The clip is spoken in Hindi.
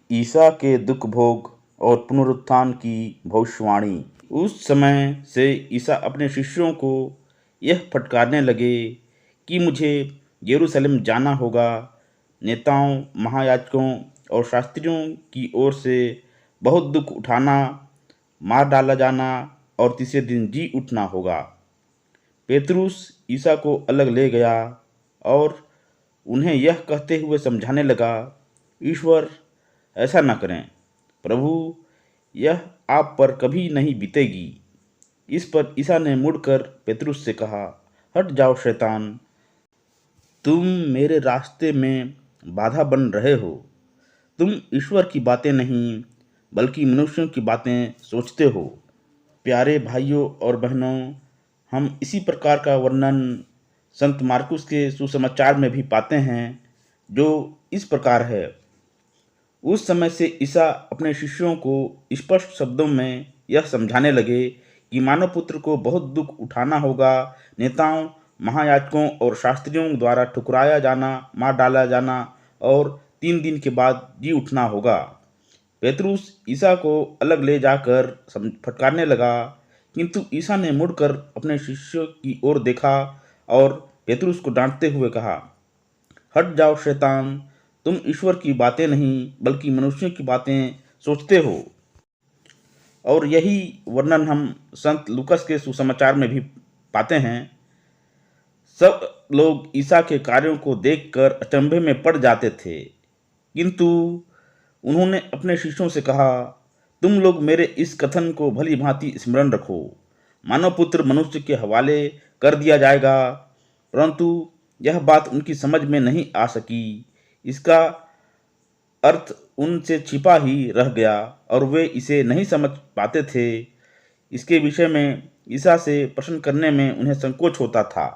ईसा के दुख भोग और पुनरुत्थान की भविष्यवाणी। उस समय से ईसा अपने शिष्यों को यह फटकारने लगे कि मुझे यरूशलेम जाना होगा, नेताओं, महायाजकों और शास्त्रियों की ओर से बहुत दुख उठाना, मार डाला जाना और तीसरे दिन जी उठना होगा। पेतरुस ईसा को अलग ले गया और उन्हें यह कहते हुए समझाने लगा, ईश्वर, ऐसा न करें प्रभु, यह आप पर कभी नहीं बीतेगी। इस पर ईसा ने मुड़कर पेतरुस से कहा, हट जाओ शैतान, तुम मेरे रास्ते में बाधा बन रहे हो। तुम ईश्वर की बातें नहीं बल्कि मनुष्यों की बातें सोचते हो। प्यारे भाइयों और बहनों, हम इसी प्रकार का वर्णन संत मार्कुस के सुसमाचार में भी पाते हैं, जो इस प्रकार है। उस समय से ईसा अपने शिष्यों को स्पष्ट शब्दों में यह समझाने लगे कि मानव पुत्र को बहुत दुख उठाना होगा, नेताओं, महायाजकों और शास्त्रियों द्वारा ठुकराया जाना, मार डाला जाना और 3 दिन के बाद जी उठना होगा। पेतरुस ईसा को अलग ले जाकर फटकारने लगा, किंतु ईसा ने मुड़कर अपने शिष्यों की ओर देखा और पेतरुस को डांटते हुए कहा, हट जाओ शैतान, तुम ईश्वर की बातें नहीं बल्कि मनुष्यों की बातें सोचते हो। और यही वर्णन हम संत लूकस के सुसमाचार में भी पाते हैं। सब लोग ईसा के कार्यों को देखकर अचंभे में पड़ जाते थे, किंतु उन्होंने अपने शिष्यों से कहा, तुम लोग मेरे इस कथन को भली भांति स्मरण रखो। मानव पुत्र मनुष्य के हवाले कर दिया जाएगा। परंतु यह बात उनकी समझ में नहीं आ सकी। इसका अर्थ उनसे छिपा ही रह गया और वे इसे नहीं समझ पाते थे। इसके विषय में ईसा से प्रश्न करने में उन्हें संकोच होता था।